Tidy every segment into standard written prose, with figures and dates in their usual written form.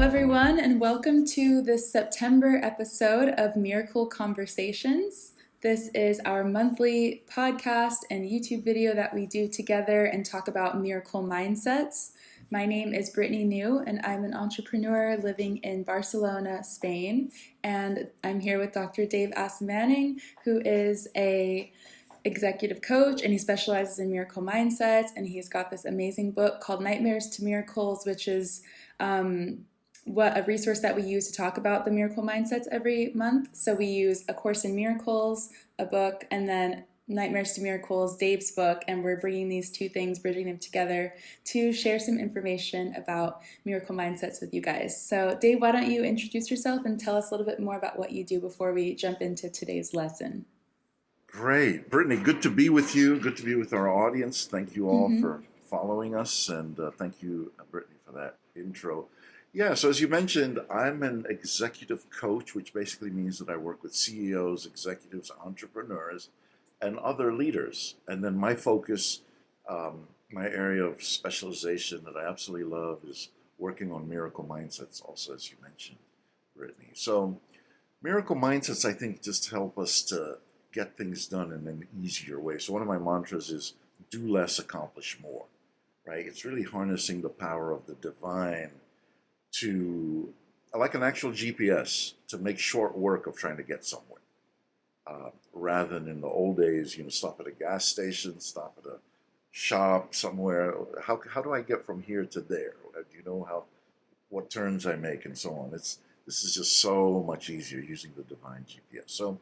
everyone, and welcome to this September episode of Miracle Conversations. This is our monthly podcast and YouTube video that we do together and talk about miracle mindsets. My name is Brittany New, and I'm an entrepreneur living in Barcelona, Spain. And I'm here with Dr. Dave Asomaning, who is a executive coach, and he specializes in miracle mindsets, and he's got this amazing book called Nightmares to Miracles, which is what a resource that we use to talk about the miracle mindsets every month. So we use A Course in Miracles, a book, and then Nightmares to Miracles, Dave's book, and we're bringing these two things, bridging them together to share some information about miracle mindsets with you guys. So Dave, why don't you introduce yourself and tell us a little bit more about what you do before we jump into today's lesson. Great. Brittany, good to be with you. Good to be with our audience. Thank you all for following us, and thank you, Brittany, for that intro. Yeah, so as you mentioned, I'm an executive coach, which basically means that I work with CEOs, executives, entrepreneurs, and other leaders. And then my focus, my area of specialization that I absolutely love is working on miracle mindsets, also, as you mentioned, Brittany. So miracle mindsets, I think, just help us to get things done in an easier way. So one of my mantras is do less, accomplish more, right? It's really harnessing the power of the divine to, like an actual GPS, to make short work of trying to get somewhere. Rather than in the old days, stop at a gas station, stop at a shop somewhere. How do I get from here to there? Do you know what turns I make and so on? This is just so much easier using the divine GPS. So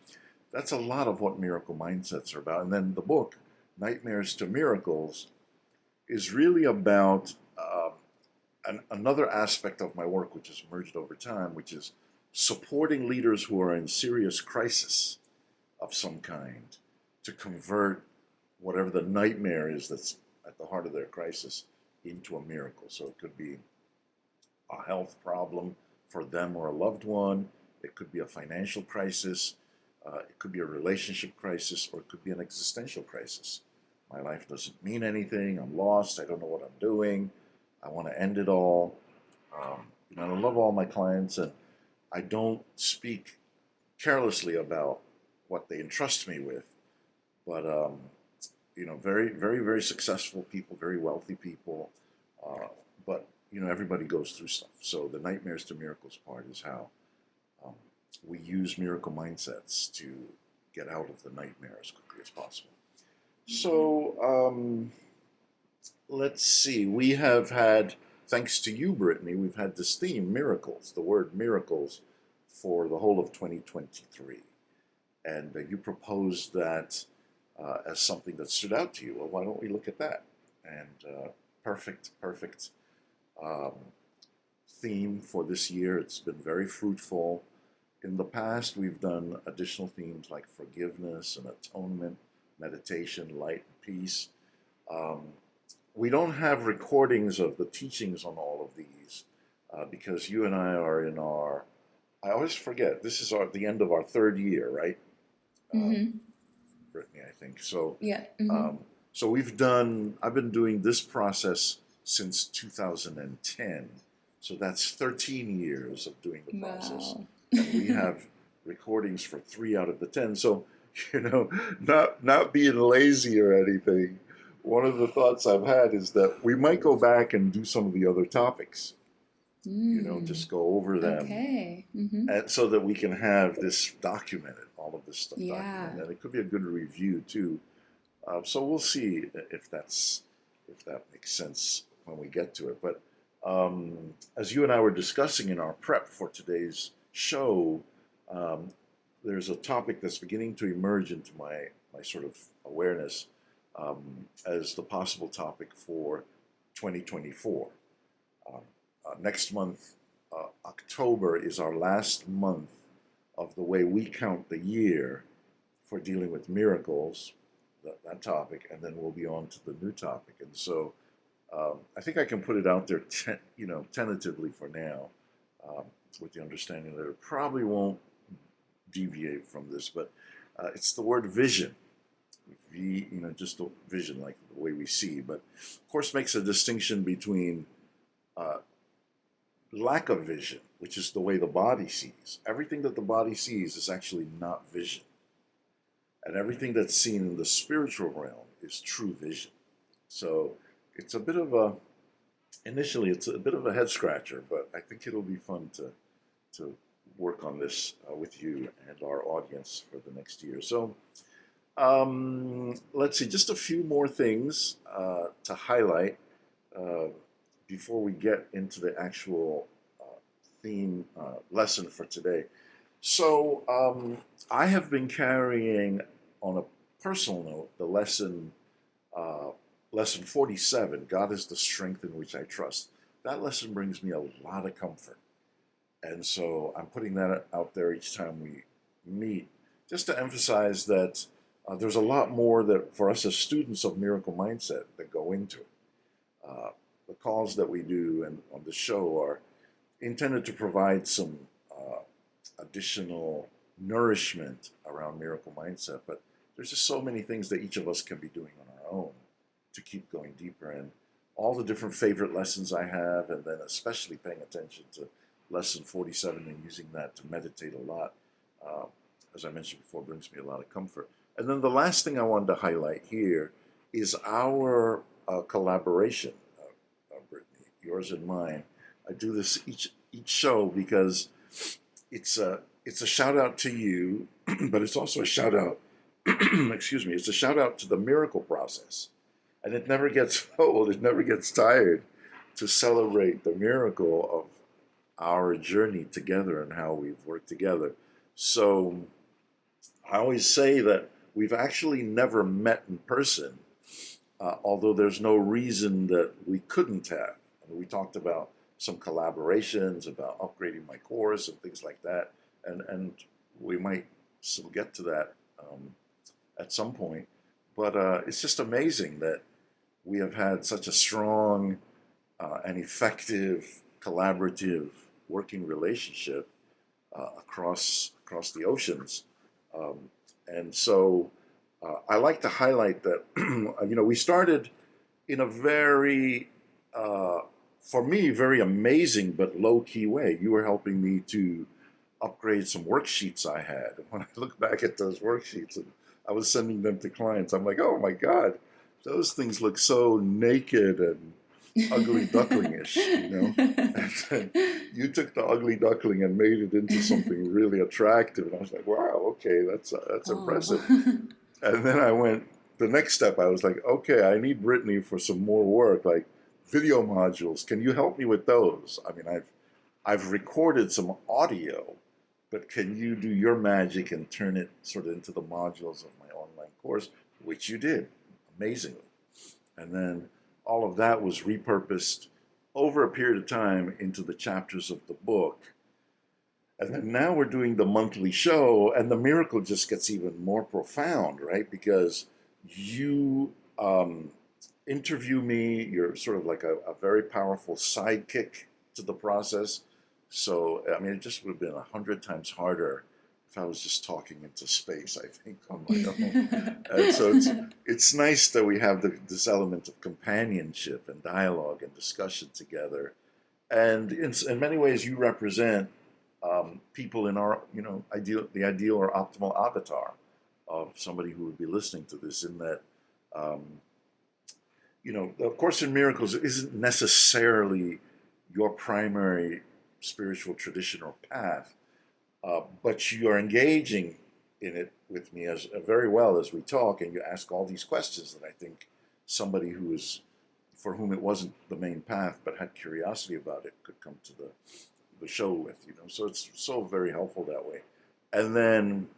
that's a lot of what miracle mindsets are about. And then the book, Nightmares to Miracles, is really about another aspect of my work, which has emerged over time, which is supporting leaders who are in serious crisis of some kind to convert whatever the nightmare is that's at the heart of their crisis into a miracle. So it could be a health problem for them or a loved one. It could be a financial crisis. It could be a relationship crisis, or it could be an existential crisis. My life doesn't mean anything. I'm lost. I don't know what I'm doing. I want to end it all. I love all my clients, and I don't speak carelessly about what they entrust me with. But very, very, very successful people, very wealthy people. But everybody goes through stuff. So the Nightmares to Miracles part is how we use miracle mindsets to get out of the nightmare as quickly as possible. So let's see. We have had, thanks to you, Brittany, we've had this theme, miracles, the word miracles, for the whole of 2023. And you proposed that as something that stood out to you. Well, why don't we look at that? And perfect theme for this year. It's been very fruitful. In the past, we've done additional themes like forgiveness and atonement, meditation, light, and peace. We don't have recordings of the teachings on all of these because you and I are in I always forget, this is the end of our third year, right? Brittany, I think. So, yeah. So I've been doing this process since 2010. So that's 13 years of doing the process. Wow. And we have recordings for 3 out of the 10. So, not being lazy or anything, one of the thoughts I've had is that we might go back and do some of the other topics. Just go over them. Okay. And so that we can have this documented, all of this stuff Yeah. documented. And it could be a good review too. So we'll see if that makes sense when we get to it. But as you and I were discussing in our prep for today's show, there's a topic that's beginning to emerge into my sort of awareness as the possible topic for 2024. Next month, October, is our last month of the way we count the year for dealing with miracles, that topic, and then we'll be on to the new topic. And so I think I can put it out there, tentatively for now, with the understanding that it probably won't deviate from this, but it's the word vision. Just the vision, like the way we see, but of course makes a distinction between lack of vision, which is the way the body sees. Everything that the body sees is actually not vision. And everything that's seen in the spiritual realm is true vision. So it's a bit of a, initially, it's a bit of a head scratcher, but I think it'll be fun to work on this with you and our audience for the next year. So let's see, just a few more things to highlight uh, before we get into the actual theme lesson for today. So I have been carrying, on a personal note, the uh, lesson 47, God is the strength in which I trust. That lesson brings me a lot of comfort. And so I'm putting that out there each time we meet, just to emphasize that there's a lot more that for us as students of miracle mindset that go into it. Uh, the calls that we do and on the show are intended to provide some uh, additional nourishment around miracle mindset, but there's just so many things that each of us can be doing on our own to keep going deeper in. All the different favorite lessons I have, and then especially paying attention to lesson 47 and using that to meditate a lot, uh, as I mentioned before, brings me a lot of comfort. And then the last thing I wanted to highlight here is our collaboration, Brittany, yours and mine. I do this each show because it's a shout out to you, but it's also a shout out. Excuse me. It's a shout out to the miracle process, and it never gets old. It never gets tired to celebrate the miracle of our journey together and how we've worked together. So I always say that we've actually never met in person, although there's no reason that we couldn't have. I mean, we talked about some collaborations, about upgrading my course and things like that, and we might still get to that at some point. But it's just amazing that we have had such a strong and effective collaborative working relationship across the oceans. Um, and so I like to highlight that we started in a very for me very amazing but low key way. You were helping me to upgrade some worksheets I had. And when I look back at those worksheets and I was sending them to clients, I'm like, oh my God, those things look so naked and ugly ducklingish, And then you took the ugly duckling and made it into something really attractive, and I was like, wow, okay, that's impressive. Oh. And then I went the next step. I was like, okay, I need Brittany for some more work, like video modules. Can you help me with those? I mean, I've recorded some audio, but can you do your magic and turn it sort of into the modules of my online course, which you did amazingly. And then all of that was repurposed over a period of time into the chapters of the book. And then now we're doing the monthly show, and the miracle just gets even more profound, right? Because you interview me, you're sort of like a very powerful sidekick to the process. So, I mean, it just would have been 100 times harder if I was just talking into space, I think, on my own. And so it's nice that we have this element of companionship and dialogue and discussion together. And in many ways, you represent people in our, the ideal or optimal avatar of somebody who would be listening to this. In that, um, the Course in Miracles isn't necessarily your primary spiritual tradition or path, but you are engaging in it with me as very well as we talk, and you ask all these questions that I think somebody for whom it wasn't the main path but had curiosity about it could come to the show with. So it's so very helpful that way. And then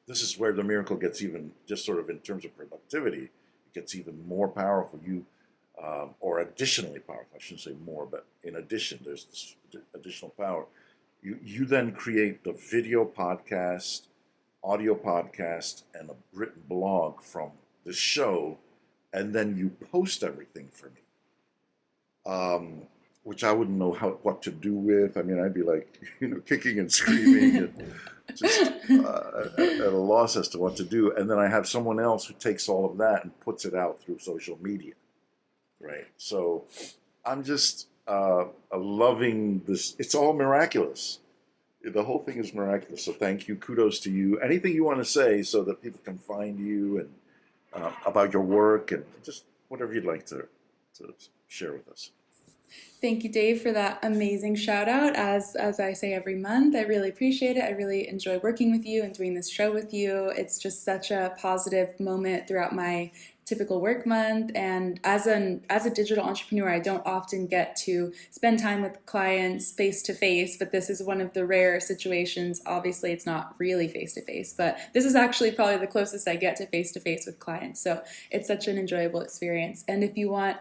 this is where the miracle gets even, just sort of in terms of productivity, it gets even more powerful. Or additionally powerful, I shouldn't say more, but in addition, there's this additional power. You then create the video podcast, audio podcast, and a written blog from the show, and then you post everything for me, which I wouldn't know what to do with. I mean, I'd be like, kicking and screaming and just at a loss as to what to do. And then I have someone else who takes all of that and puts it out through social media, right? So I'm just loving this. It's all miraculous. The whole thing is miraculous. So thank you. Kudos to you. Anything you want to say so that people can find you and about your work and just whatever you'd like to share with us. Thank you, Dave, for that amazing shout out. As I say every month, I really appreciate it. I really enjoy working with you and doing this show with you. It's just such a positive moment throughout my typical work month. And as a digital entrepreneur, I don't often get to spend time with clients face to face, but this is one of the rare situations. Obviously, it's not really face to face, but this is actually probably the closest I get to face with clients. So it's such an enjoyable experience. And if you want,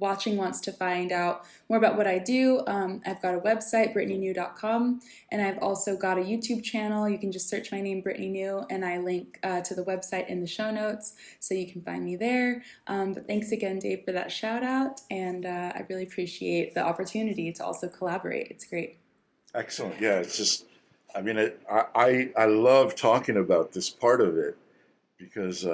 watching wants to find out more about what I do, I've got a website, brittanynew.com, and I've also got a YouTube channel. You can just search my name, Brittany New, and I link to the website in the show notes, so you can find me there. But thanks again, Dave, for that shout out, and I really appreciate the opportunity to also collaborate. It's great. Excellent. Yeah, it's just, I mean, I love talking about this part of it because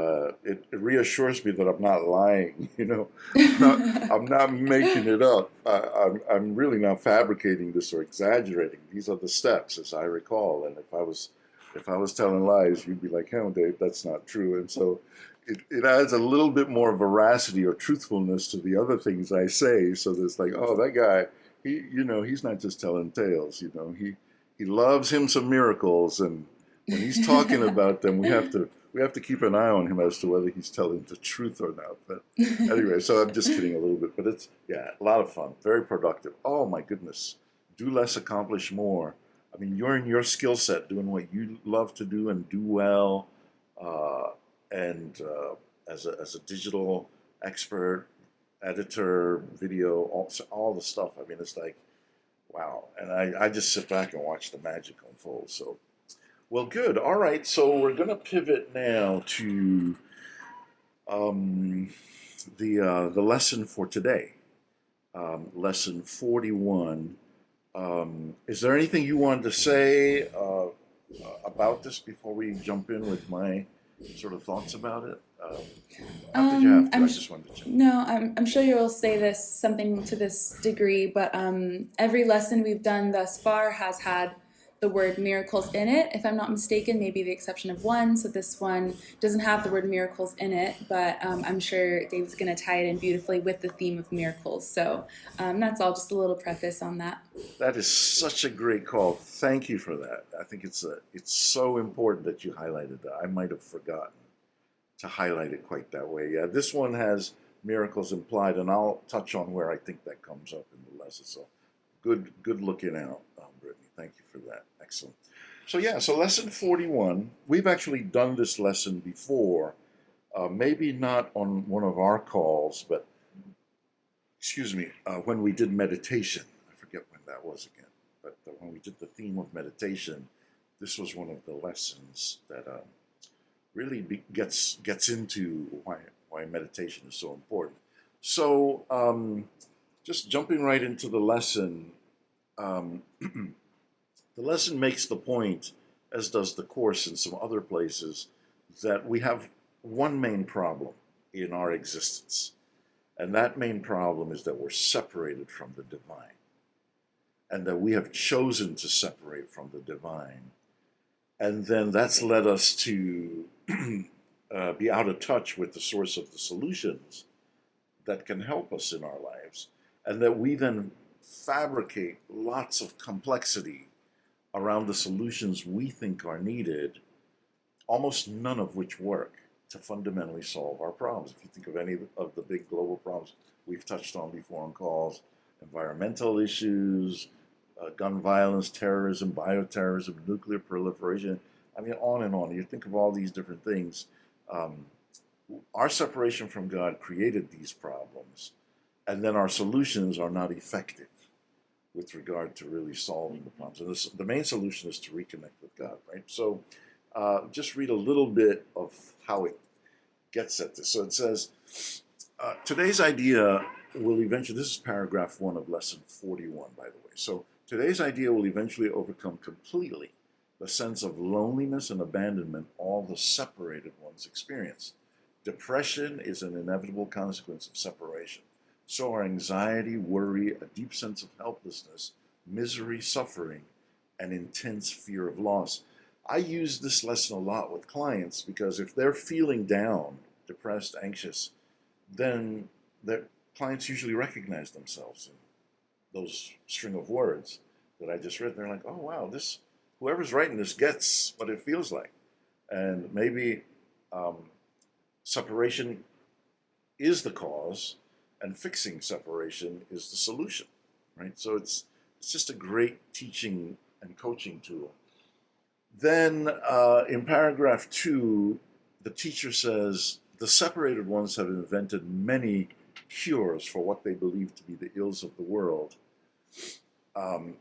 it reassures me that I'm not lying. I'm not making it up. I'm really not fabricating this or exaggerating. These are the steps, as I recall. And if I was telling lies, you'd be like, "Hell, Dave, that's not true." And so it adds a little bit more veracity or truthfulness to the other things I say. So there's like, oh, that guy, he's not just telling tales. He loves him some miracles, and when he's talking about them, we have to keep an eye on him as to whether he's telling the truth or not. But anyway, so I'm just kidding a little bit, but it's, yeah, a lot of fun, very productive. Oh my goodness, do less, accomplish more. I mean, you're in your skill set doing what you love to do and do well, uh, and as a digital expert, editor, video, all the stuff. I mean, it's like, wow. And I just sit back and watch the magic unfold. So, well, good. All right. So we're going to pivot now to um, the lesson for today, lesson 41. Is there anything you wanted to say about this before we jump in with my sort of thoughts about it? Not that you have to. I just wanted to check. No, I'm sure you'll say this something to this degree, but every lesson we've done thus far has had the word miracles in it, if I'm not mistaken, maybe the exception of one. So this one doesn't have the word miracles in it, but I'm sure Dave's going to tie it in beautifully with the theme of miracles. So that's all, just a little preface on that. That is such a great call. Thank you for that. I think it's so important that you highlighted that. I might have forgotten to highlight it quite that way. Yeah, this one has miracles implied, and I'll touch on where I think that comes up in the lesson. So good looking out, Brittany. Thank you for that. Excellent. So yeah, so lesson 41. We've actually done this lesson before, maybe not on one of our calls, but excuse me, when we did meditation. I forget when that was again, but when we did the theme of meditation, this was one of the lessons that really gets into why meditation is so important. So just jumping right into the lesson, the lesson makes the point, as does the course in some other places, that we have one main problem in our existence. And that main problem is that we're separated from the divine, and that we have chosen to separate from the divine. And then that's led us to be out of touch with the source of the solutions that can help us in our lives. And that we then fabricate lots of complexity around the solutions we think are needed, almost none of which work to fundamentally solve our problems. If you think of any of the big global problems we've touched on before on calls, environmental issues, gun violence, terrorism, bioterrorism, nuclear proliferation, I mean, on and on. You think of all these different things. Our separation from God created these problems, and then our solutions are not effective with regard to really solving the problems. And the main solution is to reconnect with God, right? So just read a little bit of how it gets at this. So it says, today's idea will eventually, this is paragraph 1 of lesson 41, by the way. So today's idea will eventually overcome completely the sense of loneliness and abandonment all the separated ones experience. Depression is an inevitable consequence of separation. so are anxiety, worry, a deep sense of helplessness, misery, suffering, and intense fear of loss. I use this lesson a lot with clients because if they're feeling down, depressed, anxious, then their clients usually recognize themselves in those string of words that I just read. They're like, oh wow, this whoever's writing this gets what it feels like. And maybe um, separation is the cause and fixing separation is the solution, right? So it's just a great teaching and coaching tool. Then in paragraph 2, the teacher says the separated ones have invented many cures for what they believe to be the ills of the world. Um,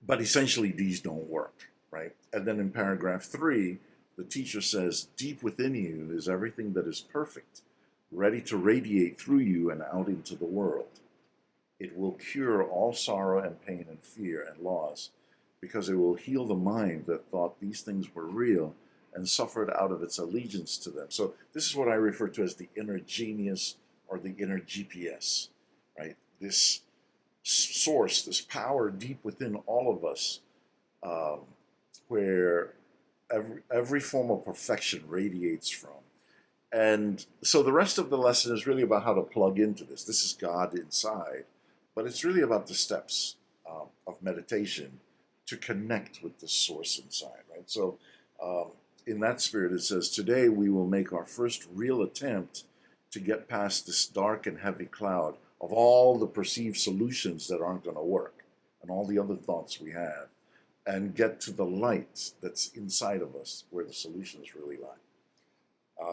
but essentially, these don't work, right? And then in paragraph 3, the teacher says, deep within you is everything that is perfect, ready to radiate through you and out into the world. It will cure all sorrow and pain and fear and loss because it will heal the mind that thought these things were real and suffered out of its allegiance to them. So this is what I refer to as the inner genius or the inner GPS, right? This source, this power deep within all of us, um, where every form of perfection radiates from. And so the rest of the lesson is really about how to plug into this. This is God inside, but it's really about the steps of meditation to connect with the source inside, right? So um, in that spirit, it says, today we will make our first real attempt to get past this dark and heavy cloud of all the perceived solutions that aren't going to work and all the other thoughts we have, and get to the light that's inside of us where the solutions really lie.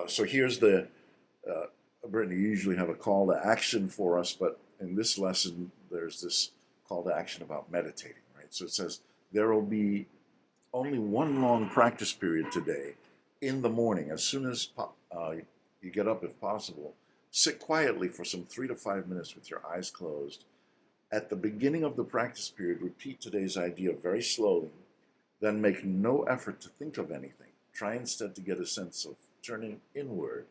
So here's Brittany, you usually have a call to action for us, but in this lesson, there's this call to action about meditating, right? So it says, there will be only one long practice period today in the morning. As soon as you get up, if possible, sit quietly for some 3 to 5 minutes with your eyes closed. At the beginning of the practice period, repeat today's idea very slowly, then make no effort to think of anything. Try instead to get a sense of turning inward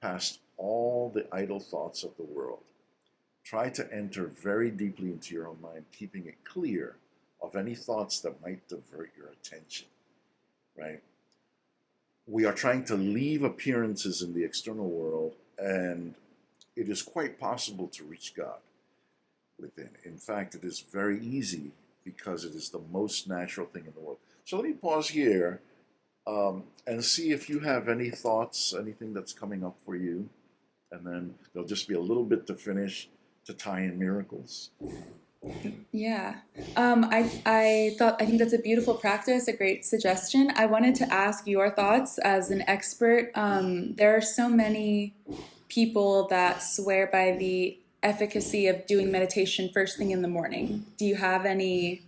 past all the idle thoughts of the world. Try to enter very deeply into your own mind, keeping it clear of any thoughts that might divert your attention, right? We are trying to leave appearances in the external world, and it is quite possible to reach God within. In fact, it is very easy because it is the most natural thing in the world. So let me pause here and see if you have any thoughts, anything that's coming up for you. And then there'll just be a little bit to finish to tie in miracles. Yeah. I think that's a beautiful practice, a great suggestion. I wanted to ask your thoughts as an expert. There are so many people that swear by the efficacy of doing meditation first thing in the morning. Do you have any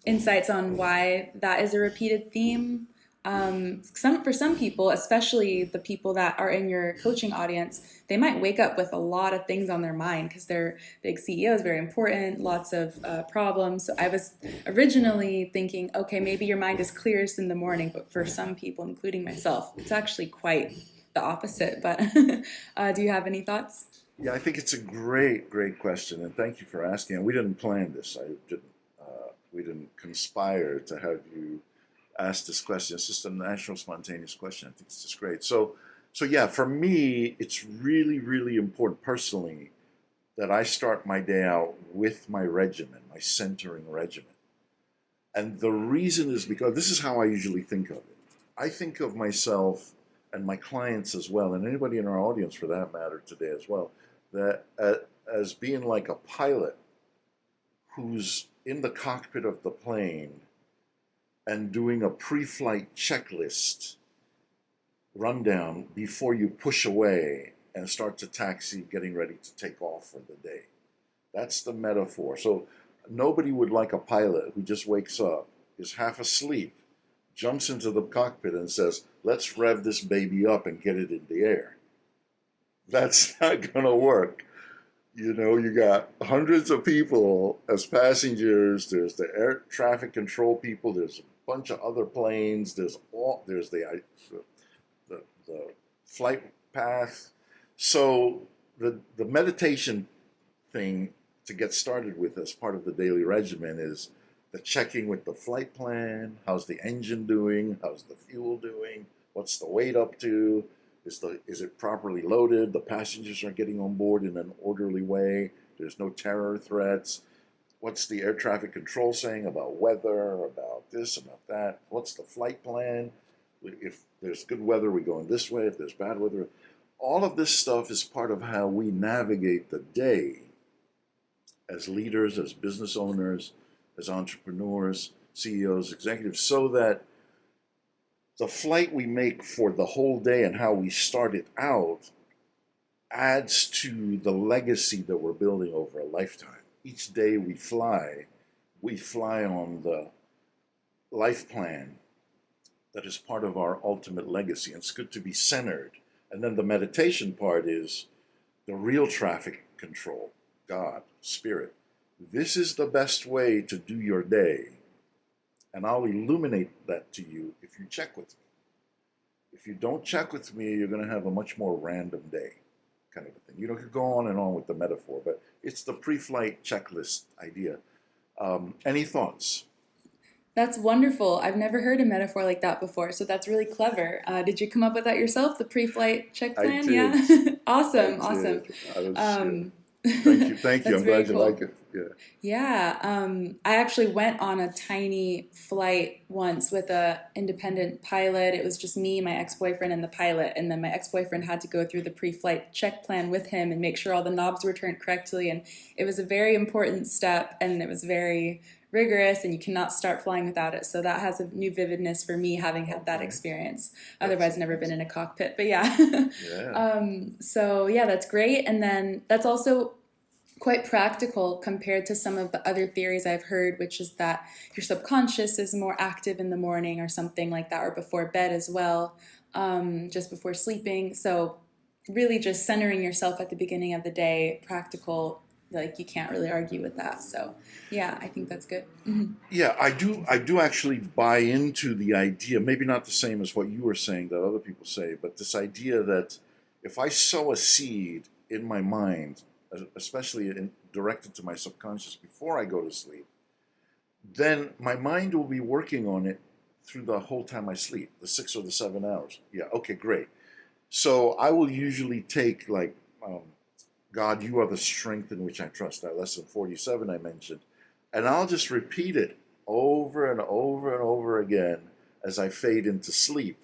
insights on why that is a repeated theme? For some people, especially the people that are in your coaching audience, they might wake up with a lot of things on their mind because they're big CEOs, very important, lots of problems. So I was originally thinking, okay, maybe your mind is clearest in the morning, but for some people, including myself, it's actually quite the opposite. But do you have any thoughts? Yeah, I think it's a great, great question, and thank you for asking. And we didn't plan this. We didn't conspire to have you ask this question. It's just a natural, spontaneous question. I think it's just great. So yeah, for me, it's really, really important personally that I start my day out with my regimen, my centering regimen. And the reason is because this is how I usually think of it. I think of myself and my clients as well, and anybody in our audience for that matter today as well, that as being like a pilot who's in the cockpit of the plane and doing a pre-flight checklist rundown before you push away and start to taxi, getting ready to take off for the day. That's the metaphor. So nobody would like a pilot who just wakes up, is half asleep, jumps into the cockpit and says, let's rev this baby up and get it in the air. That's not going to work. You know, you got hundreds of people as passengers. There's the air traffic control people. There's a bunch of other planes. There's the flight path. So the meditation thing to get started with as part of the daily regimen is the checking with the flight plan. How's the engine doing? How's the fuel doing? What's the weight up to? Is it properly loaded? The passengers are getting on board in an orderly way. There's no terror threats. What's the air traffic control saying about weather, about this, about that? What's the flight plan? If there's good weather, we go in this way. If there's bad weather, all of this stuff is part of how we navigate the day as leaders, as business owners, as entrepreneurs, CEOs, executives, so that the flight we make for the whole day and how we start it out adds to the legacy that we're building over a lifetime. Each day we fly on the life plan that is part of our ultimate legacy. And it's good to be centered. And then the meditation part is the real traffic control, God, Spirit. This is the best way to do your day. And I'll illuminate that to you if you check with me. If you don't check with me, you're going to have a much more random day, kind of a thing. You know, you could go on and on with the metaphor, but it's the pre-flight checklist idea. Any thoughts? That's wonderful. I've never heard a metaphor like that before, so that's really clever. Did you come up with that yourself, the pre-flight check plan? I did. Yeah. Awesome. Thank you. I'm glad you cool. like it. Yeah. Yeah. I actually went on a tiny flight once with a independent pilot. It was just me, my ex-boyfriend, and the pilot. And then my ex-boyfriend had to go through the pre-flight check plan with him and make sure all the knobs were turned correctly. And it was a very important step, and it was very rigorous, and you cannot start flying without it. So that has a new vividness for me, having had that experience. Otherwise, never been in a cockpit. But yeah. So yeah, that's great. And then that's also quite practical compared to some of the other theories I've heard, which is that your subconscious is more active in the morning or something like that, or before bed as well, just before sleeping. So really just centering yourself at the beginning of the day, practical, like you can't really argue with that. So yeah, I think that's good. Mm-hmm. Yeah, I do actually buy into the idea, maybe not the same as what you were saying that other people say, but this idea that if I sow a seed in my mind, especially directed to my subconscious before I go to sleep, then my mind will be working on it through the whole time I sleep, the 6 or the 7 hours. Yeah, okay, great. So I will usually take like, God, you are the strength in which I trust, that lesson 47 I mentioned, and I'll just repeat it over and over and over again as I fade into sleep,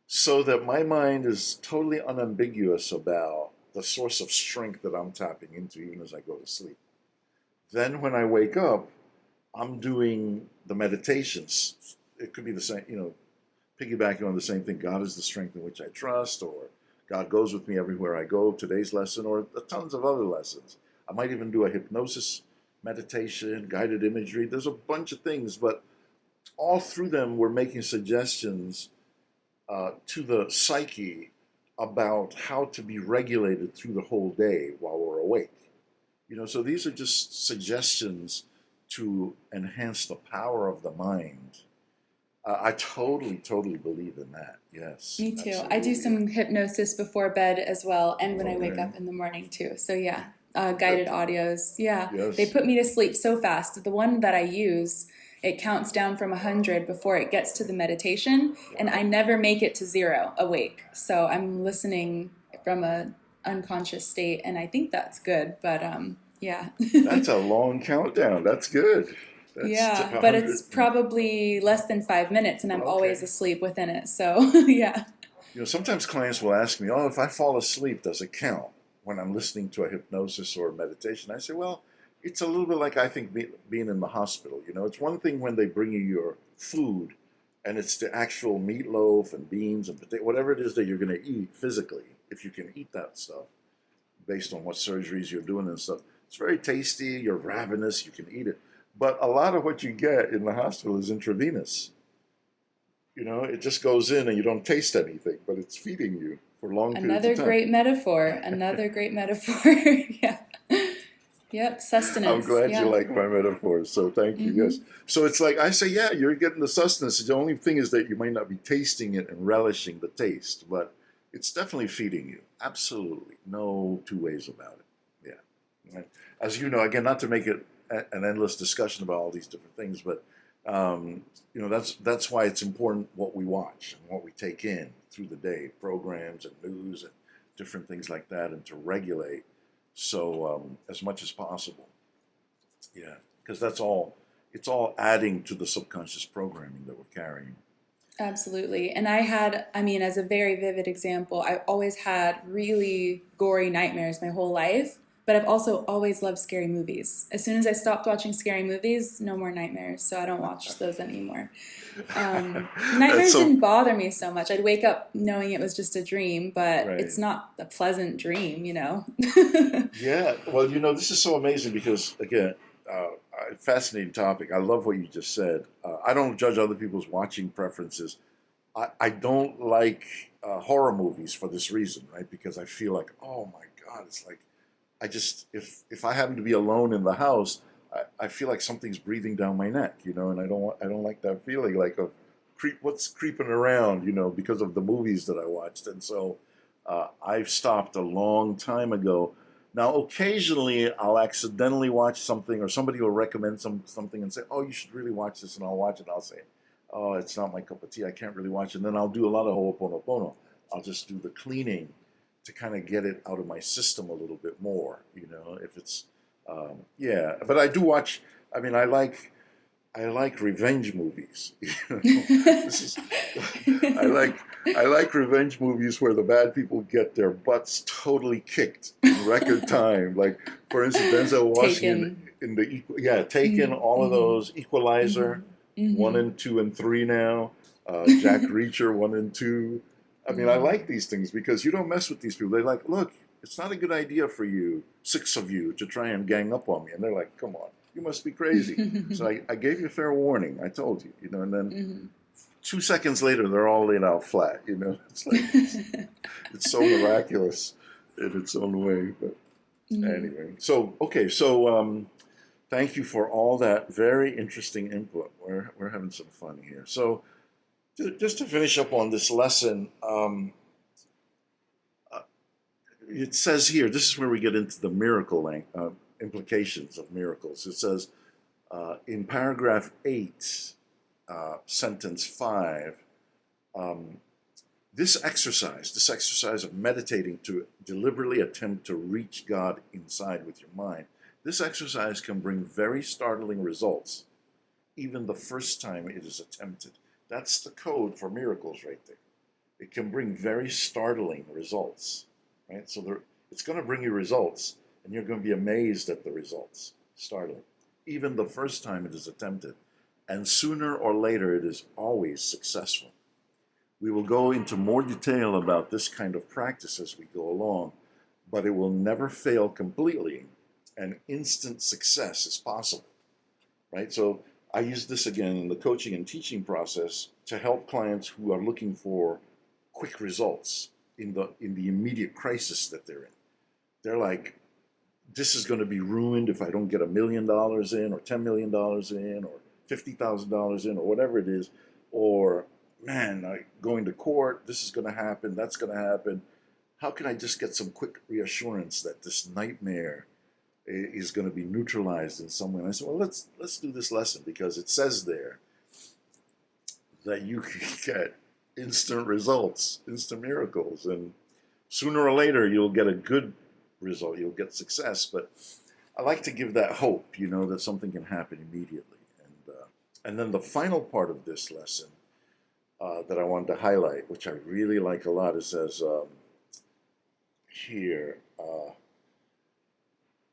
so that my mind is totally unambiguous about the source of strength that I'm tapping into even as I go to sleep. Then when I wake up, I'm doing the meditations. It could be the same, piggybacking on the same thing. God is the strength in which I trust, or God goes with me everywhere I go, today's lesson, or tons of other lessons. I might even do a hypnosis meditation, guided imagery. There's a bunch of things, but all through them we're making suggestions to the psyche about how to be regulated through the whole day while we're awake. So these are just suggestions to enhance the power of the mind. I totally believe in that. Yes. Me too. Absolutely. I do some hypnosis before bed as well, and when I wake up in the morning too. So yeah, guided audios. Yeah, yes. They put me to sleep so fast. The one that I use, it counts down from 100 before it gets to the meditation, and I never make it to 0 awake. So I'm listening from a unconscious state, and I think that's good. But yeah. That's a long countdown. That's good. That's but it's probably less than 5 minutes, and I'm always asleep within it. So yeah. Sometimes clients will ask me, "Oh, if I fall asleep, does it count?" When I'm listening to a hypnosis or a meditation, I say, "Well, it's a little bit like I think being in the hospital. It's one thing when they bring you your food, and it's the actual meatloaf and beans and potato, whatever it is that you're going to eat physically, if you can eat that stuff, based on what surgeries you're doing and stuff. It's very tasty. You're ravenous. You can eat it. But a lot of what you get in the hospital is intravenous. It just goes in and you don't taste anything, but it's feeding you for long periods of time. Another great metaphor. Yeah. Yep, sustenance. I'm glad you like my metaphors, so thank you. Yes. So it's like I say, yeah, you're getting the sustenance. The only thing is that you might not be tasting it and relishing the taste, but it's definitely feeding you. Absolutely. No two ways about it. Yeah. As you know, again, not to make it an endless discussion about all these different things, but that's why it's important what we watch and what we take in through the day, programs and news and different things like that, and to regulate as much as possible. Yeah, because it's all adding to the subconscious programming that we're carrying. Absolutely. And I mean, as a very vivid example, I've always had really gory nightmares my whole life, but I've also always loved scary movies. As soon as I stopped watching scary movies, no more nightmares, so I don't watch those anymore. That's Nightmares so didn't bother me so much. I'd wake up knowing it was just a dream, but right. it's not a pleasant dream, you know? Yeah, well, this is so amazing because, again, fascinating topic. I love what you just said. I don't judge other people's watching preferences. I don't like horror movies for this reason, right? Because I feel like, oh my God, it's like I just if I happen to be alone in the house, I feel like something's breathing down my neck, and I don't like that feeling like of what's creeping around, because of the movies that I watched, and so I've stopped a long time ago. Now, occasionally I'll accidentally watch something, or somebody will recommend something and say, "Oh, you should really watch this," and I'll watch it. I'll say, "Oh, it's not my cup of tea. I can't really watch it." And then I'll do a lot of ho'oponopono. I'll just do the cleaning to kind of get it out of my system a little bit more. If it's yeah. But I do watch. I mean, I like revenge movies. This is I like I like revenge movies where the bad people get their butts totally kicked in record time. Like, for instance, Denzel Washington Taken. in Taken, Mm-hmm, all of mm-hmm, those, Equalizer, mm-hmm, one mm-hmm. and two and three now, Jack Reacher one and two. I mean, I Mm-hmm. like these things because you don't mess with these people. They're like, look, it's not a good idea for you, six of you, to try and gang up on me. And they're like, come on, you must be crazy. So I gave you a fair warning. I told you, and then Mm-hmm. 2 seconds later, they're all laid out flat. It's like it's so miraculous in its own way. But Mm-hmm. anyway, so okay, so thank you for all that very interesting input. We're having some fun here. So just to finish up on this lesson, uh, it says here. This is where we get into the implications of miracles. It says in paragraph 8, sentence 5. Um, this exercise of meditating to deliberately attempt to reach God inside with your mind, this exercise can bring very startling results, even the first time it is attempted. That's the code for miracles right there. It can bring very startling results, right? So it's going to bring you results, and you're going to be amazed at the results. Startling. Even the first time it is attempted. And sooner or later, it is always successful. We will go into more detail about this kind of practice as we go along, but it will never fail completely, and instant success is possible, right? So I use this again in the coaching and teaching process to help clients who are looking for quick results in the immediate crisis that they're in. They're like, this is going to be ruined if I don't get $1 million in, or $10 million in, or $50,000 in, or whatever it is, or man, going to court, this is going to happen, that's going to happen. How can I just get some quick reassurance that this nightmare is going to be neutralized in some way? And I said, well, let's do this lesson, because it says there that you can get instant results, instant miracles, and sooner or later you'll get a good result, you'll get success. But I like to give that hope, that something can happen immediately. And then the final part of this lesson that I wanted to highlight, which I really like a lot, it says here,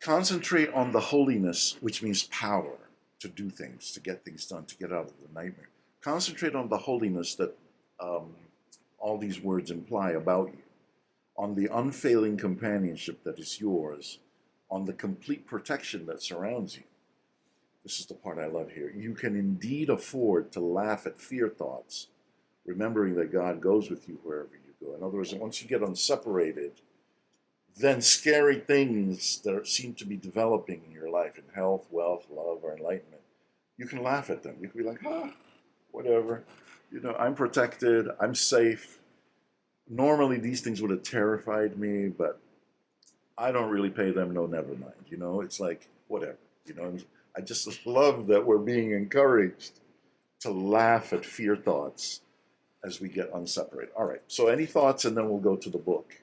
concentrate on the holiness, which means power to do things, to get things done, to get out of the nightmare. Concentrate on the holiness that um, all these words imply about you, on the unfailing companionship that is yours, on the complete protection that surrounds you. This is the part I love here. You can indeed afford to laugh at fear thoughts, remembering that God goes with you wherever you go. In other words, once you get unseparated, then scary things that seem to be developing in your life, in health, wealth, love, or enlightenment, you can laugh at them. You can be like, whatever. I'm protected. I'm safe. normally these things would have terrified me, but I don't really pay them no never mind. It's like whatever. And I just love that we're being encouraged to laugh at fear thoughts as we get unseparated. All right. So any thoughts, and then we'll go to the book.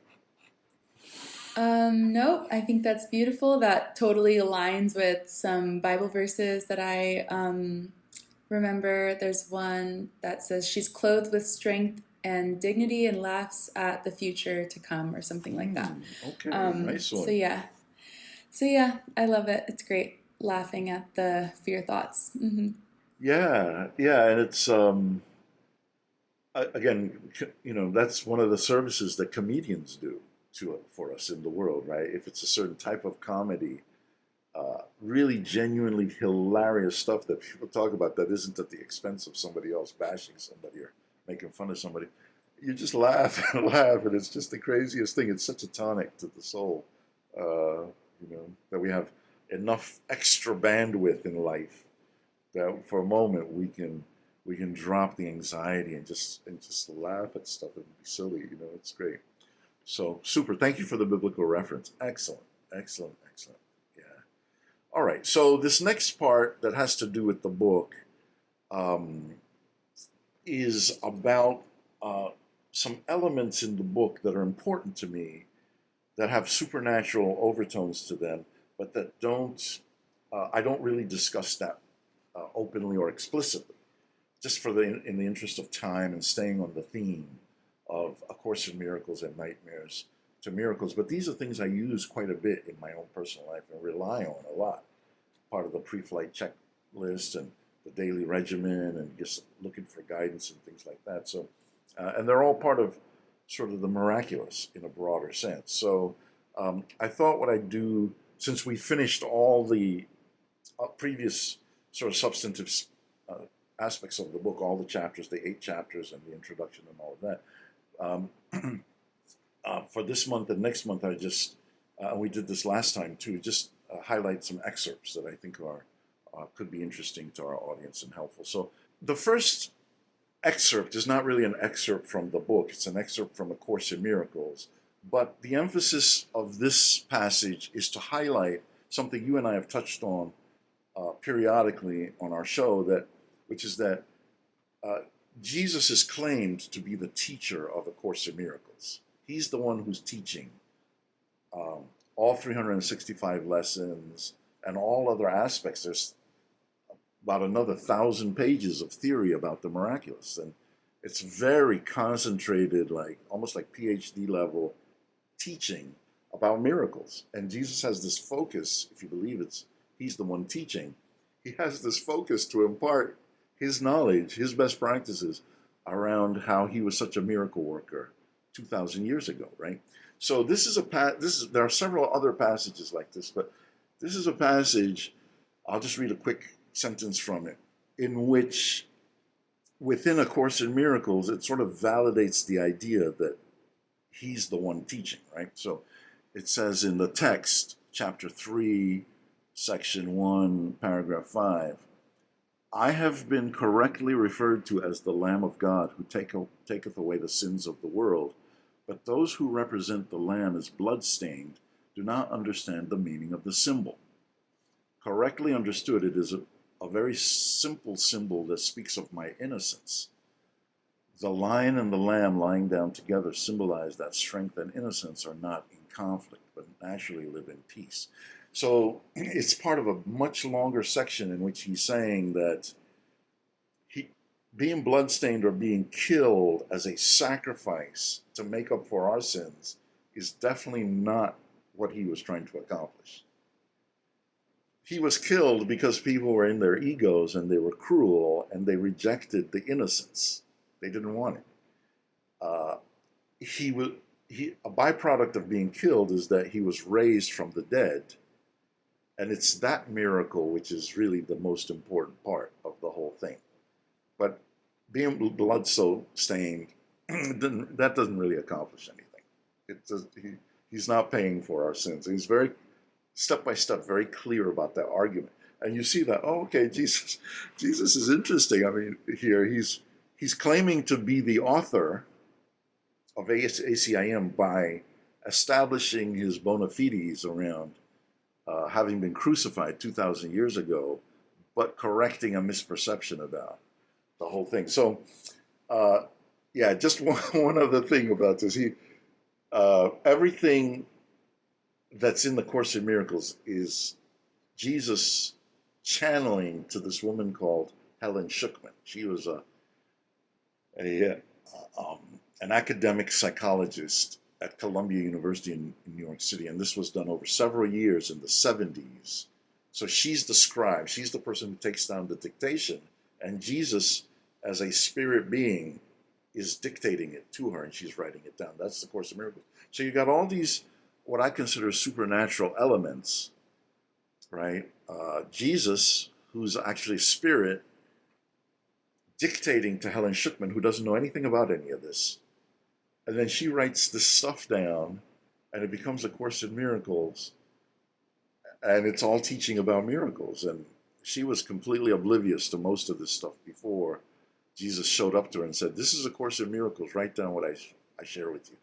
Nope, I think that's beautiful. That totally aligns with some Bible verses that I remember. There's one that says, "She's clothed with strength and dignity and laughs at the future to come," or something like that. Okay, nice So one. yeah, so yeah, I love it. It's great laughing at the fear thoughts. Yeah, and it's again, that's one of the services that comedians do for us in the world, right? If it's a certain type of comedy, really genuinely hilarious stuff that people talk about that isn't at the expense of somebody else bashing somebody or making fun of somebody, you just laugh and laugh, and it's just the craziest thing. It's such a tonic to the soul, that we have enough extra bandwidth in life that for a moment we can drop the anxiety and just laugh at stuff and be silly. It's great. So super. Thank you for the biblical reference. Excellent, excellent, excellent. Yeah. All right. So this next part that has to do with the book um, is about some elements in the book that are important to me that have supernatural overtones to them, but that don't. I don't really discuss that openly or explicitly, just in the interest of time and staying on the theme of A Course in Miracles and Nightmares to Miracles. But these are things I use quite a bit in my own personal life and rely on a lot. Part of the pre-flight checklist and the daily regimen and just looking for guidance and things like that. So, and they're all part of sort of the miraculous in a broader sense. So I thought what I'd do, since we finished all the previous sort of substantive uh, aspects of the book, all the chapters, the 8 chapters and the introduction and all of that. For this month and next month, we did this last time too, just highlight some excerpts that I think could be interesting to our audience and helpful. So the first excerpt is not really an excerpt from the book, it's an excerpt from A Course in Miracles. But the emphasis of this passage is to highlight something you and I have touched on periodically on our show, which is that uh, Jesus is claimed to be the teacher of A Course in Miracles. He's the one who's teaching um, all 365 lessons and all other aspects. There's about another 1,000 pages of theory about the miraculous, and it's very concentrated, like almost like Ph.D. level teaching about miracles. And Jesus has this focus, if you believe he's the one teaching, he has this focus to impart his knowledge, his best practices around how he was such a miracle worker 2,000 years ago, right? So there are several other passages like this, but this is a passage, I'll just read a quick sentence from it, in which within A Course in Miracles, it sort of validates the idea that he's the one teaching, right? So it says in the text, chapter 3, section 1, paragraph 5, "I have been correctly referred to as the Lamb of God who taketh away the sins of the world, but those who represent the Lamb as blood-stained do not understand the meaning of the symbol. Correctly understood, it is a very simple symbol that speaks of my innocence. The lion and the lamb lying down together symbolize that strength and innocence are not in conflict, but naturally live in peace." So it's part of a much longer section in which he's saying that being bloodstained or being killed as a sacrifice to make up for our sins is definitely not what he was trying to accomplish. He was killed because people were in their egos and they were cruel and they rejected the innocence. They didn't want it. A byproduct of being killed is that he was raised from the dead, and it's that miracle which is really the most important part of the whole thing. But being blood so stained, that doesn't really accomplish anything. He's not paying for our sins. He's very step by step very clear about that argument, and you see that. Oh, okay, Jesus is interesting. I mean, here he's claiming to be the author ACIM by establishing his bona fides around having been crucified 2,000 years ago, but correcting a misperception about the whole thing. So, yeah, just one other thing about this. Everything that's in the Course in Miracles is Jesus channeling to this woman called Helen Schucman. She was a an academic psychologist at Columbia University in New York City, and this was done over several years in the 70s. So she's the scribe, she's the person who takes down the dictation, and Jesus, as a spirit being, is dictating it to her, and she's writing it down. That's the Course in Miracles. So you got all these, what I consider supernatural elements, right? Jesus, who's actually a spirit, dictating to Helen Schucman, who doesn't know anything about any of this. And then she writes this stuff down, and it becomes a Course in Miracles, and it's all teaching about miracles. And she was completely oblivious to most of this stuff before Jesus showed up to her and said, "This is a Course in Miracles. Write down what I share with you."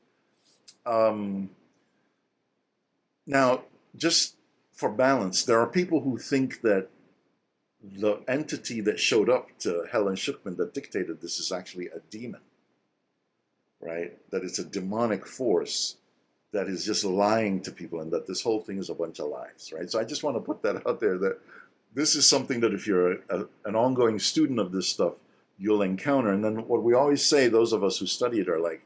Now, just for balance, there are people who think that the entity that showed up to Helen Schucman that dictated this is actually a demon, right? That it's a demonic force that is just lying to people, and that this whole thing is a bunch of lies, right? So I just want to put that out there, that this is something that if you're an ongoing student of this stuff, you'll encounter. And then what we always say, those of us who study it, are like,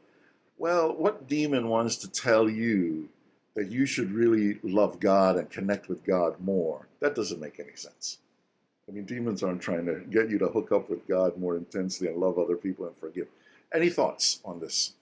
well, what demon wants to tell you that you should really love God and connect with God more? That doesn't make any sense. I mean, demons aren't trying to get you to hook up with God more intensely and love other people and forgive. Any thoughts on this?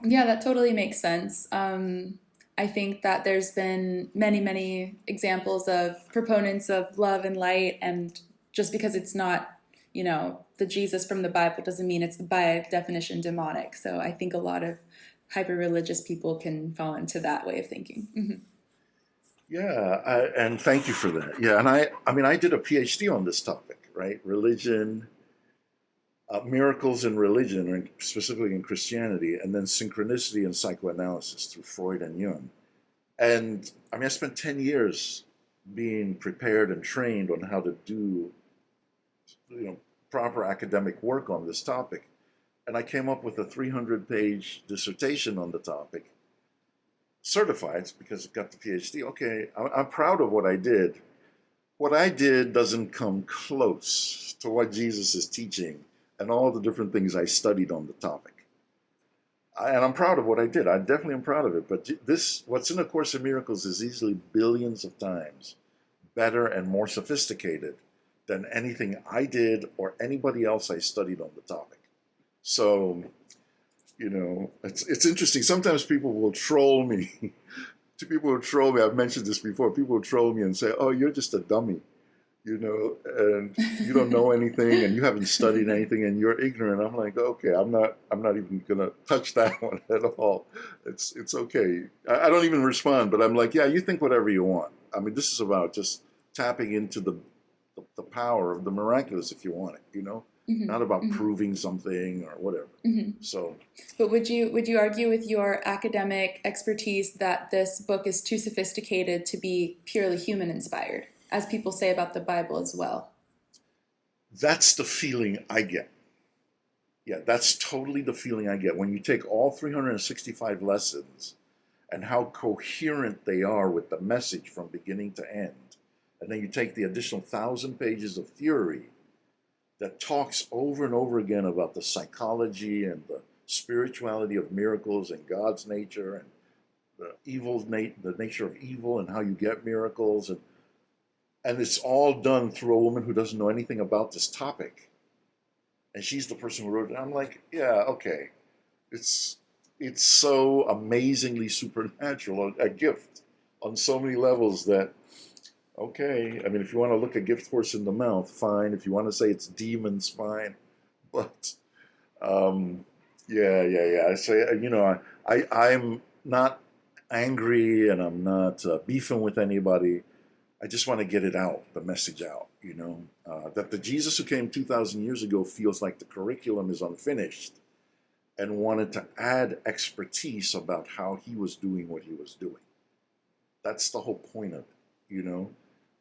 Yeah, that totally makes sense. I think that there's been many, many examples of proponents of love and light, and just because it's not, the Jesus from the Bible doesn't mean it's by definition demonic. So I think a lot of hyper-religious people can fall into that way of thinking. Mm-hmm. Yeah, and thank you for that. Yeah, and I mean, I did a Ph.D. on this topic, right? Religion, miracles in religion, or specifically in Christianity, and then synchronicity and psychoanalysis through Freud and Jung. And I mean, I spent 10 years being prepared and trained on how to do, proper academic work on this topic. And I came up with a 300-page dissertation on the topic, certified because I got the PhD. Okay, I'm proud of what I did. What I did doesn't come close to what Jesus is teaching and all the different things I studied on the topic. And I'm proud of what I did. I definitely am proud of it. But this, what's in A Course in Miracles, is easily billions of times better and more sophisticated than anything I did or anybody else I studied on the topic. So, it's interesting. Sometimes people will troll me. People will troll me. I've mentioned this before. People will troll me and say, "Oh, you're just a dummy, and you don't know anything, and you haven't studied anything, and you're ignorant." I'm like, okay, I'm not even gonna touch that one at all. It's okay. I don't even respond, but I'm like, yeah, you think whatever you want. I mean, this is about just tapping into the power of the miraculous, if you want it, Mm-hmm. not about Mm-hmm. proving something or whatever. Mm-hmm. So, but would you argue with your academic expertise that this book is too sophisticated to be purely human inspired, as people say about the Bible as well? That's the feeling I get. Yeah, that's totally the feeling I get when you take all 365 lessons and how coherent they are with the message from beginning to end. And then you take the additional 1,000 pages of theory that talks over and over again about the psychology and the spirituality of miracles and God's nature and the nature of evil and how you get miracles, and it's all done through a woman who doesn't know anything about this topic, and she's the person who wrote it. I'm like, yeah, okay, it's so amazingly supernatural, a gift on so many levels that, okay, I mean, if you want to look a gift horse in the mouth, fine. If you want to say it's demons, fine. But yeah. I say, I'm not angry, and I'm not beefing with anybody. I just want to get it out, the message out, that the Jesus who came 2,000 years ago feels like the curriculum is unfinished, and wanted to add expertise about how he was doing what he was doing. That's the whole point of it.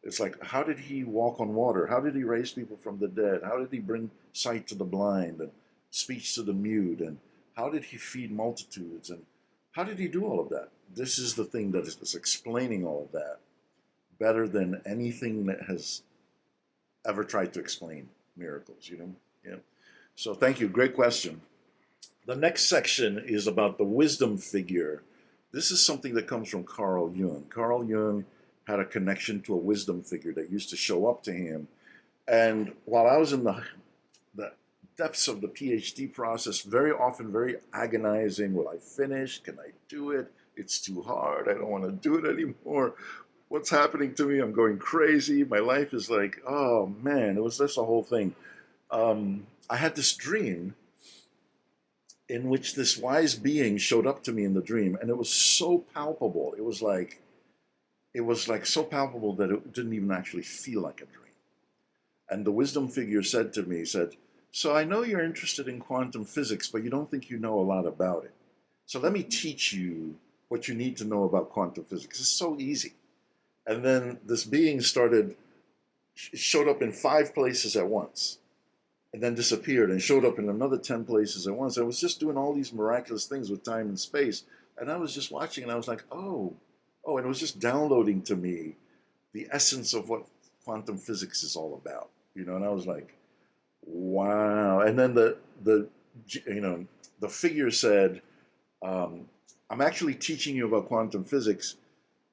It's like, how did he walk on water? How did he raise people from the dead? How did he bring sight to the blind and speech to the mute? And how did he feed multitudes? And how did he do all of that? This is the thing that is explaining all of that better than anything that has ever tried to explain miracles. Yeah. So thank you. Great question. The next section is about the wisdom figure. This is something that comes from Carl Jung. Carl Jung had a connection to a wisdom figure that used to show up to him. And while I was in the depths of the Ph.D. process, very often very agonizing, will I finish? Can I do it? It's too hard. I don't want to do it anymore. What's happening to me? I'm going crazy. My life is like, oh man, it was just a whole thing. I had this dream in which this wise being showed up to me in the dream, and it was so palpable. It was like so palpable that it didn't even actually feel like a dream. And the wisdom figure said to me, so I know you're interested in quantum physics, but you don't think you know a lot about it. So let me teach you what you need to know about quantum physics. It's so easy. And then this being showed up in 5 places at once, and then disappeared and showed up in another 10 places at once. I was just doing all these miraculous things with time and space. And I was just watching, and I was like, oh, and it was just downloading to me the essence of what quantum physics is all about. And I was like, wow. And then the figure said, I'm actually teaching you about quantum physics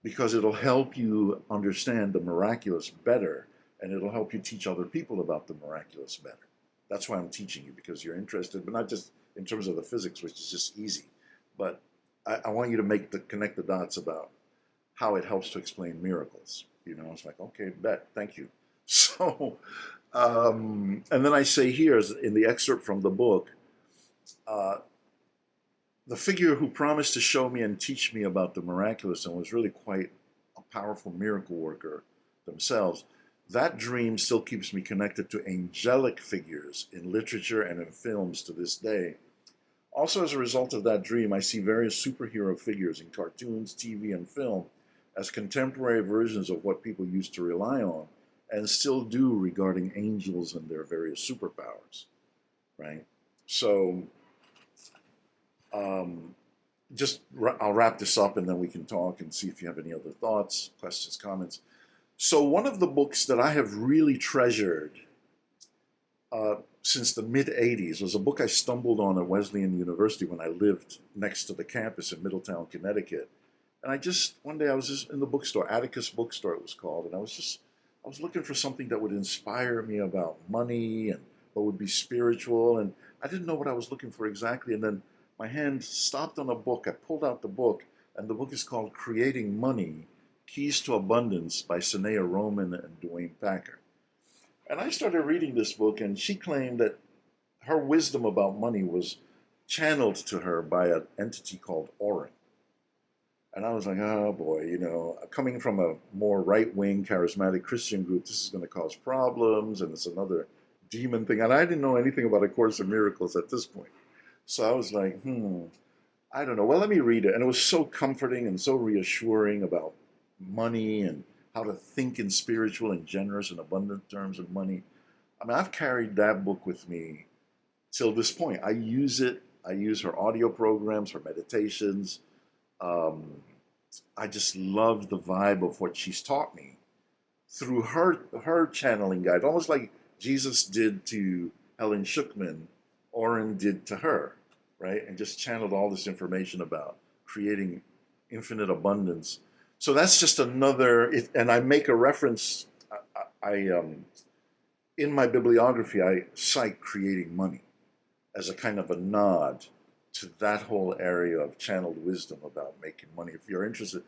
because it'll help you understand the miraculous better, and it'll help you teach other people about the miraculous better. That's why I'm teaching you, because you're interested, but not just in terms of the physics, which is just easy, but I want you to connect the dots about how it helps to explain miracles. It's like, okay, bet, thank you. So, and then I say here, in the excerpt from the book, the figure who promised to show me and teach me about the miraculous and was really quite a powerful miracle worker themselves, that dream still keeps me connected to angelic figures in literature and in films to this day. Also, as a result of that dream, I see various superhero figures in cartoons, TV, and film as contemporary versions of what people used to rely on and still do regarding angels and their various superpowers, right? So, I'll wrap this up, and then we can talk and see if you have any other thoughts, questions, comments. So one of the books that I have really treasured since the mid-'80s was a book I stumbled on at Wesleyan University when I lived next to the campus in Middletown, Connecticut. And one day I was just in the bookstore, Atticus Bookstore it was called, and I was looking for something that would inspire me about money and what would be spiritual, and I didn't know what I was looking for exactly. And then my hand stopped on a book. I pulled out the book, and the book is called Creating Money, Keys to Abundance by Sanaya Roman and Dwayne Packer. And I started reading this book, and she claimed that her wisdom about money was channeled to her by an entity called Orin. And I was like, oh boy, coming from a more right-wing, charismatic Christian group, this is going to cause problems, and it's another demon thing. And I didn't know anything about A Course in Miracles at this point. So I was like, I don't know. Well, let me read it. And it was so comforting and so reassuring about money and how to think in spiritual and generous and abundant terms of money. I mean, I've carried that book with me till this point. I use it. I use her audio programs, her meditations. I just love the vibe of what she's taught me through her channeling guide, almost like Jesus did to Helen Schuckman, Oren did to her, right? And just channeled all this information about creating infinite abundance. So that's just another, and I make a reference, in my bibliography, I cite Creating Money as a kind of a nod to that whole area of channeled wisdom about making money. If you're interested,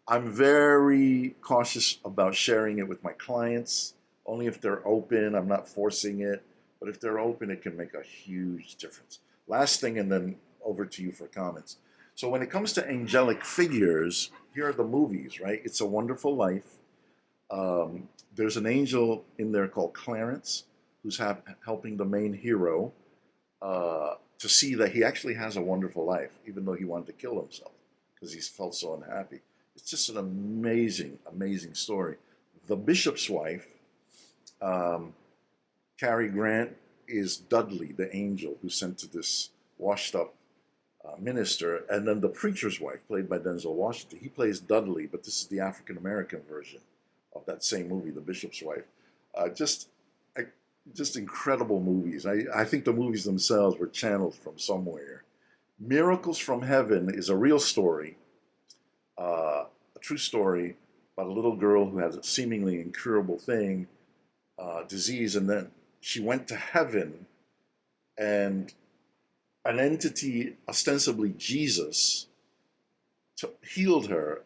I'm very cautious about sharing it with my clients, only if they're open. I'm not forcing it, but if they're open, it can make a huge difference. Last thing, and then over to you for comments. So when it comes to angelic figures, here are the movies, right? It's a Wonderful Life. There's an angel in there called Clarence, who's helping the main hero to see that he actually has a wonderful life, even though he wanted to kill himself because he felt so unhappy. It's just an amazing, amazing story. The bishop's wife, um, Cary Grant, is Dudley, the angel who's sent to this washed up minister. And then the preacher's wife, played by Denzel Washington, he plays Dudley, but this is the African American version of that same movie, The Bishop's Wife. Uh, just, uh, just incredible movies. I think the movies themselves were channeled from somewhere. Miracles from Heaven is a real story, a true story about a little girl who has a seemingly incurable thing, disease, and then she went to heaven, and an entity, ostensibly Jesus, healed her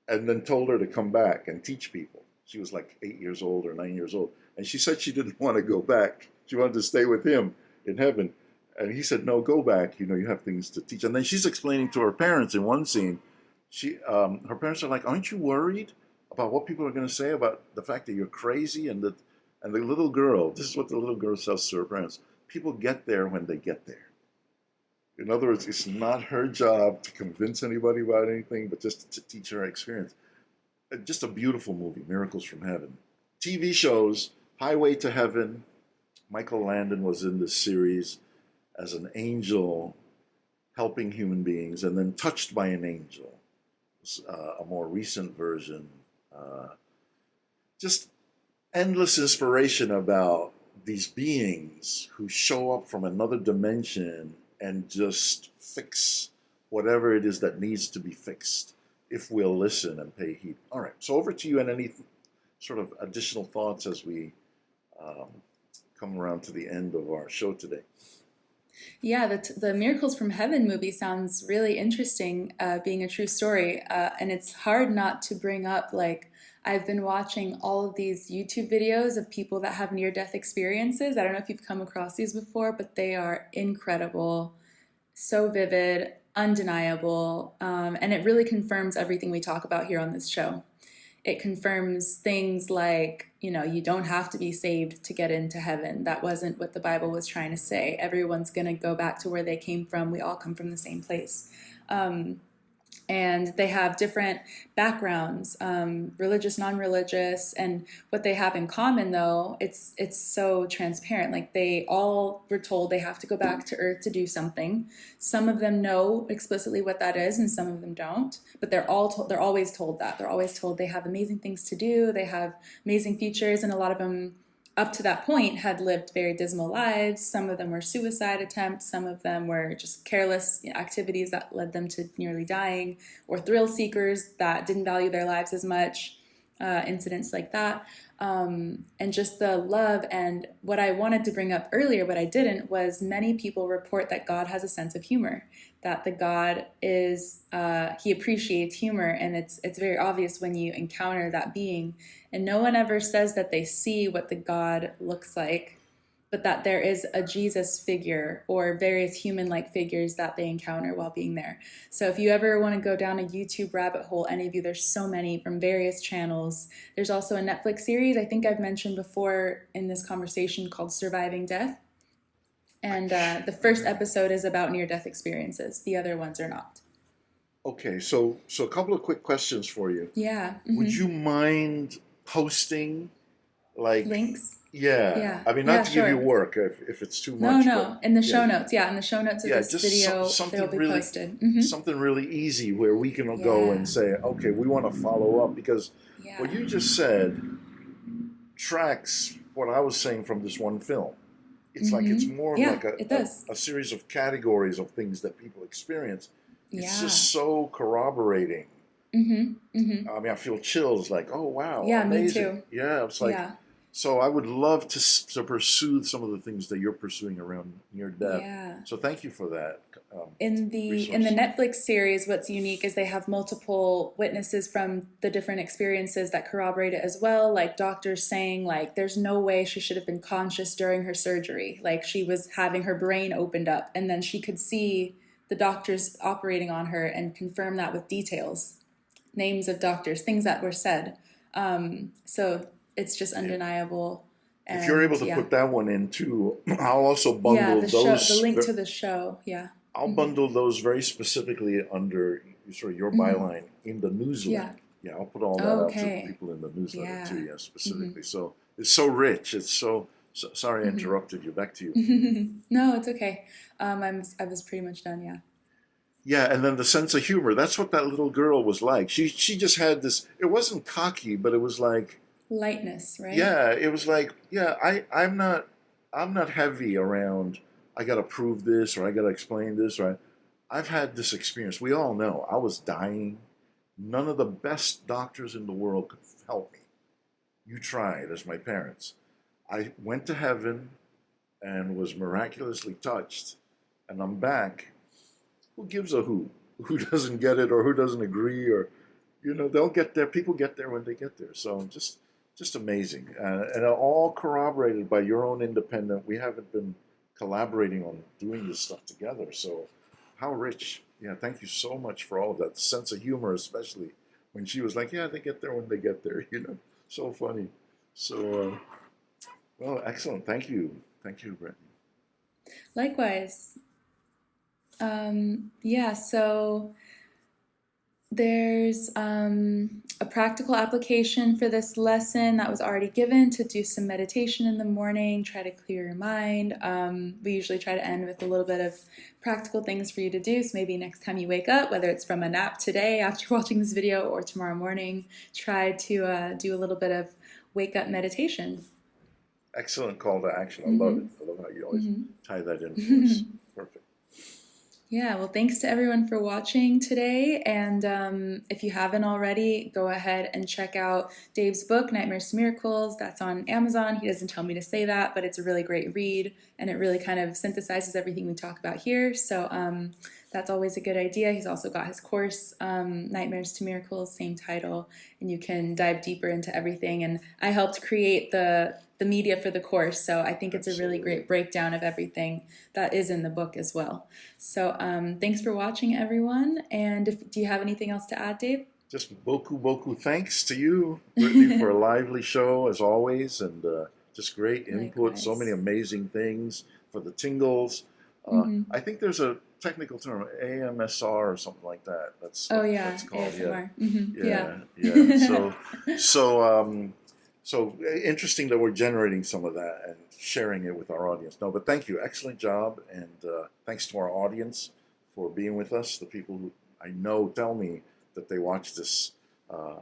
and then told her to come back and teach people. She was like 8 years old or 9 years old. And she said she didn't want to go back. She wanted to stay with him in heaven. And he said, no, go back. You know, you have things to teach. And then she's explaining to her parents in one scene. Her parents are like, aren't you worried about what people are going to say about the fact that you're crazy? And the little girl, this is what the little girl says to her parents. People get there when they get there. In other words, it's not her job to convince anybody about anything, but just to teach her experience. Just a beautiful movie, Miracles from Heaven. TV shows, Highway to Heaven. Michael Landon was in this series as an angel helping human beings, and then Touched by an Angel, a more recent version. Just endless inspiration about these beings who show up from another dimension and just fix whatever it is that needs to be fixed if we'll listen and pay heed. All right, so over to you, and any sort of additional thoughts as we come around to the end of our show today. Yeah, the Miracles from Heaven movie sounds really interesting, being a true story. And it's hard not to bring up, like, I've been watching all of these YouTube videos of people that have near-death experiences. I don't know if you've come across these before, but they are incredible, so vivid, undeniable, and it really confirms everything we talk about here on this show. It confirms things like, you know, you don't have to be saved to get into heaven. That wasn't what the Bible was trying to say. Everyone's going to go back to where they came from. We all come from the same place. And they have different backgrounds, religious, non-religious, and what they have in common, though, it's so transparent. Like, they all were told they have to go back to Earth to do something. Some of them know explicitly what that is, and some of them don't. But they're always told that. They're always told they have amazing things to do. They have amazing futures, and a lot of them, up to that point, had lived very dismal lives. Some of them were suicide attempts. Some of them were just careless activities that led them to nearly dying, or thrill seekers that didn't value their lives as much, incidents like that. And just the love. And what I wanted to bring up earlier, but I didn't, was many people report that God has a sense of humor, that the God is, he appreciates humor, and it's very obvious when you encounter that being. And no one ever says that they see what the God looks like, but that there is a Jesus figure or various human-like figures that they encounter while being there. So if you ever want to go down a YouTube rabbit hole, any of you, there's so many from various channels. There's also a Netflix series I think I've mentioned before in this conversation called Surviving Death. And the first episode is about near-death experiences. The other ones are not. Okay, so a couple of quick questions for you. Yeah. Would you mind posting, like, links? Yeah. I mean, not to give you work if it's too much. No. In the show notes. Yeah, in the show notes of this video, they'll be really posted. something really easy where we can go and say, okay, we want to follow up, because what you just said tracks what I was saying from this one film. It's like it's more like a series of categories of things that people experience. It's just so corroborating. I mean, I feel chills, like, oh wow, amazing. Me too. Yeah, it's like, so I would love to pursue some of the things that you're pursuing around near death. Yeah. So thank you for that. In the Netflix series, what's unique is they have multiple witnesses from the different experiences that corroborate it as well. Like doctors saying, like, there's no way she should have been conscious during her surgery. Like, she was having her brain opened up, and then she could see the doctors operating on her and confirm that with details, names of doctors, things that were said. So it's just undeniable. If you're able to yeah. put that one in too, I'll also Yeah, bundle the show, the those. link to the show. Yeah. I'll Hmm. bundle those very specifically under sort of your Hmm. byline in the newsletter. Yeah. Yeah, I'll put all that out to the Okay. people in the newsletter too. Yeah. Yeah, Hmm. specifically. So it's so rich. It's so sorry I Hmm. interrupted you. Back to you. No, it's okay. I was pretty much done. Yeah. Yeah, and then the sense of humor. That's what that little girl was like. She just had this. It wasn't cocky, but it was like, Lightness, right? yeah, it was like, yeah, I'm not heavy around. I got to prove this or I got to explain this. Or I've had this experience. We all know I was dying. None of the best doctors in the world could help me. You tried as my parents. I went to heaven and was miraculously touched, and I'm back. Who gives a who? Who doesn't get it or who doesn't agree or they'll get there. People get there when they get there. So just amazing, and all corroborated by your own independent. We haven't been collaborating on doing this stuff together. So how rich. Yeah, thank you so much for all of that. The sense of humor, especially when she was like, "Yeah, they get there when they get there." So funny. So well, excellent. Thank you, Brittany. Likewise. Yeah, so there's a practical application for this lesson that was already given to do some meditation in the morning, try to clear your mind. We usually try to end with a little bit of practical things for you to do. So maybe next time you wake up, whether it's from a nap today after watching this video or tomorrow morning, try to do a little bit of wake up meditation. Excellent call to action. I love it. Mm-hmm. I love how you always tie that in for Mm-hmm. us. Perfect. Yeah, well, thanks to everyone for watching today. And if you haven't already, go ahead and check out Dave's book, Nightmares to Miracles. That's on Amazon. He doesn't tell me to say that, but it's a really great read, and it really kind of synthesizes everything we talk about here. So that's always a good idea. He's also got his course, Nightmares to Miracles, same title, and you can dive deeper into everything. And I helped create the media for the course, so I think it's a really great breakdown of everything that is in the book as well. So thanks for watching, everyone. And do you have anything else to add, Dave? Just boku thanks to you, Brittany, for a lively show as always, and just great input. So many Likewise. amazing things for the tingles. Mm-hmm. I think there's a technical term, AMSR or something like that. That's Oh what yeah, that's called. ASMR. Mm-hmm. Yeah. Yeah. So interesting that we're generating some of that and sharing it with our audience. No, but thank you, excellent job, and thanks to our audience for being with us. The people who I know tell me that they watch this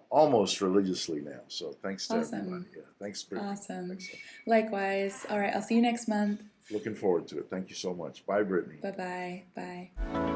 almost religiously now. So thanks to everybody. Awesome. Yeah, thanks, Brittany. Awesome. Excellent. Likewise. All right, I'll see you next month. Looking forward to it. Thank you so much. Bye, Brittany. Bye-bye. Bye.